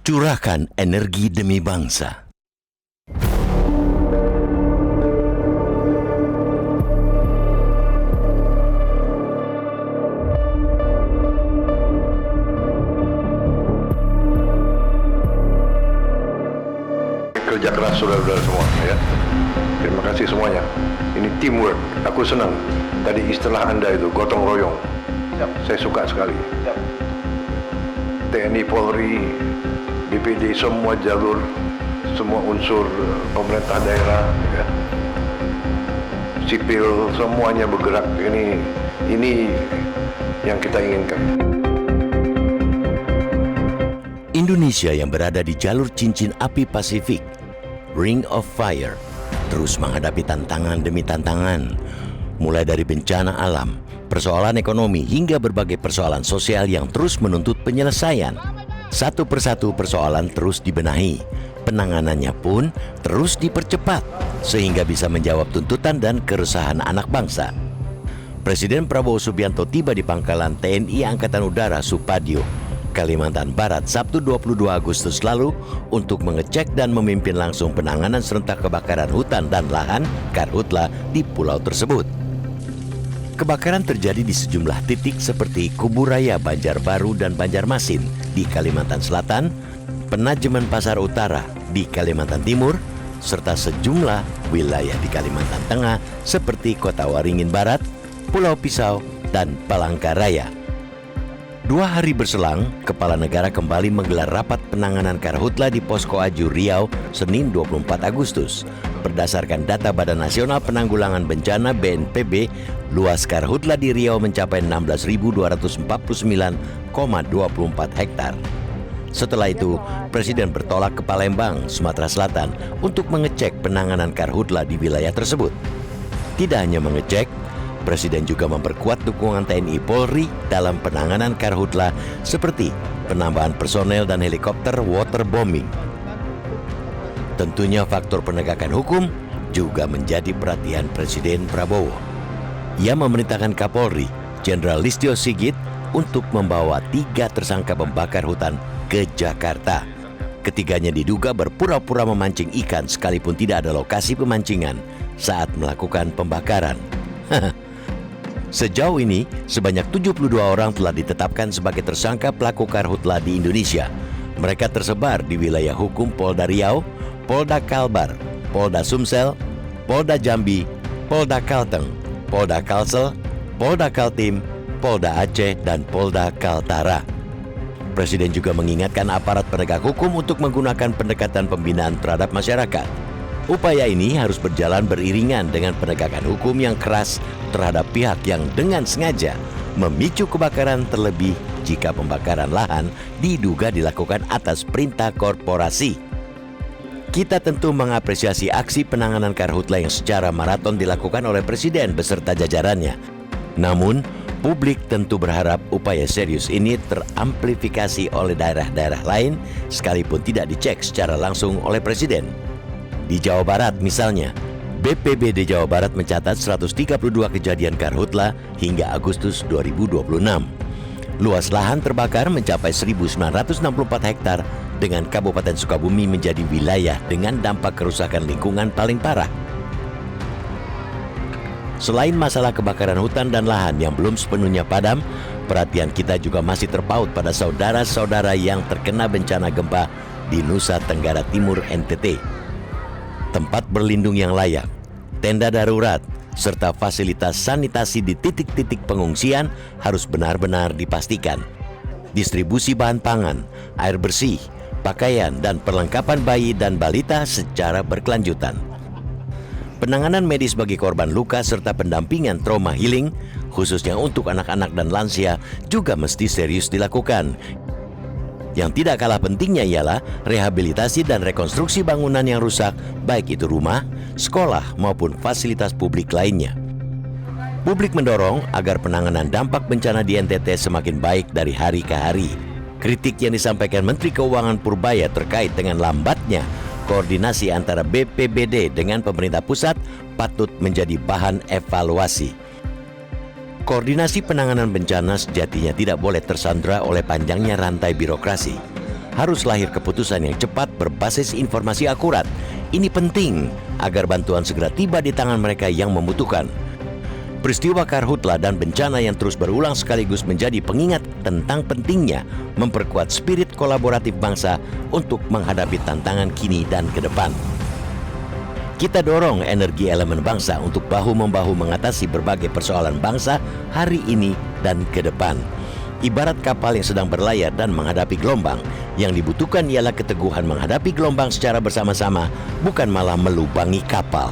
Curahkan energi demi bangsa. Kerja keras saudara-saudara semua, ya. Terima kasih semuanya. Ini teamwork. Aku senang. Tadi istilah Anda itu gotong royong. Saya suka sekali. TNI, Polri, BPD, semua jalur, semua unsur pemerintah daerah, ya. Sipil, semuanya bergerak. Ini yang kita inginkan. Indonesia yang berada di jalur cincin api Pasifik, Ring of Fire, terus menghadapi tantangan demi tantangan, mulai dari bencana alam, persoalan ekonomi, hingga berbagai persoalan sosial yang terus menuntut penyelesaian. Satu persatu persoalan terus dibenahi, penanganannya pun terus dipercepat, sehingga bisa menjawab tuntutan dan keresahan anak bangsa. Presiden Prabowo Subianto tiba di pangkalan TNI Angkatan Udara Supadio, Kalimantan Barat, Sabtu 22 Agustus lalu untuk mengecek dan memimpin langsung penanganan serentak kebakaran hutan dan lahan Karhutla di pulau tersebut. Kebakaran terjadi di sejumlah titik seperti Kuburaya, Banjarbaru, dan Banjarmasin di Kalimantan Selatan, Penajeman Pasar Utara di Kalimantan Timur, serta sejumlah wilayah di Kalimantan Tengah seperti Kota Waringin Barat, Pulau Pisau, dan Palangkaraya. 2 hari berselang, Kepala Negara kembali menggelar rapat penanganan Karhutla di Posko Aju Riau, Senin 24 Agustus. Berdasarkan data Badan Nasional Penanggulangan Bencana BNPB, luas Karhutla di Riau mencapai 16.249,24 hektar. Setelah itu, Presiden bertolak ke Palembang, Sumatera Selatan untuk mengecek penanganan Karhutla di wilayah tersebut. Tidak hanya mengecek, Presiden juga memperkuat dukungan TNI Polri dalam penanganan Karhutla seperti penambahan personel dan helikopter waterbombing. Tentunya faktor penegakan hukum juga menjadi perhatian Presiden Prabowo. Ia memerintahkan Kapolri, Jenderal Listio Sigit, untuk membawa 3 tersangka pembakar hutan ke Jakarta. Ketiganya diduga berpura-pura memancing ikan sekalipun tidak ada lokasi pemancingan saat melakukan pembakaran. Sejauh ini, sebanyak 72 orang telah ditetapkan sebagai tersangka pelaku Karhutla di Indonesia. Mereka tersebar di wilayah hukum Polda Riau, Polda Kalbar, Polda Sumsel, Polda Jambi, Polda Kalteng, Polda Kalsel, Polda Kaltim, Polda Aceh, dan Polda Kaltara. Presiden juga mengingatkan aparat penegak hukum untuk menggunakan pendekatan pembinaan terhadap masyarakat. Upaya ini harus berjalan beriringan dengan penegakan hukum yang keras terhadap pihak yang dengan sengaja memicu kebakaran, terlebih jika pembakaran lahan diduga dilakukan atas perintah korporasi. Kita tentu mengapresiasi aksi penanganan Karhutla yang secara maraton dilakukan oleh Presiden beserta jajarannya. Namun, publik tentu berharap upaya serius ini teramplifikasi oleh daerah-daerah lain sekalipun tidak dicek secara langsung oleh Presiden. Di Jawa Barat misalnya, BPBD Jawa Barat mencatat 132 kejadian Karhutla hingga Agustus 2026. Luas lahan terbakar mencapai 1.964 hektar dengan Kabupaten Sukabumi menjadi wilayah dengan dampak kerusakan lingkungan paling parah. Selain masalah kebakaran hutan dan lahan yang belum sepenuhnya padam, perhatian kita juga masih terpaut pada saudara-saudara yang terkena bencana gempa di Nusa Tenggara Timur NTT. Tempat berlindung yang layak, tenda darurat, serta fasilitas sanitasi di titik-titik pengungsian harus benar-benar dipastikan. Distribusi bahan pangan, air bersih, pakaian, dan perlengkapan bayi dan balita secara berkelanjutan. Penanganan medis bagi korban luka serta pendampingan trauma healing, khususnya untuk anak-anak dan lansia, juga mesti serius dilakukan. Yang tidak kalah pentingnya ialah rehabilitasi dan rekonstruksi bangunan yang rusak, baik itu rumah, sekolah, maupun fasilitas publik lainnya. Publik mendorong agar penanganan dampak bencana di NTT semakin baik dari hari ke hari. Kritik yang disampaikan Menteri Keuangan Purbaya terkait dengan lambatnya koordinasi antara BPBD dengan pemerintah pusat patut menjadi bahan evaluasi. Koordinasi penanganan bencana sejatinya tidak boleh tersandra oleh panjangnya rantai birokrasi. harus lahir keputusan yang cepat berbasis informasi akurat. Ini penting agar bantuan segera tiba di tangan mereka yang membutuhkan. Peristiwa karhutla dan bencana yang terus berulang sekaligus menjadi pengingat tentang pentingnya memperkuat spirit kolaboratif bangsa untuk menghadapi tantangan kini dan ke depan. Kita dorong energi elemen bangsa untuk bahu-membahu mengatasi berbagai persoalan bangsa hari ini dan ke depan. Ibarat kapal yang sedang berlayar dan menghadapi gelombang, yang dibutuhkan ialah keteguhan menghadapi gelombang secara bersama-sama, bukan malah melubangi kapal.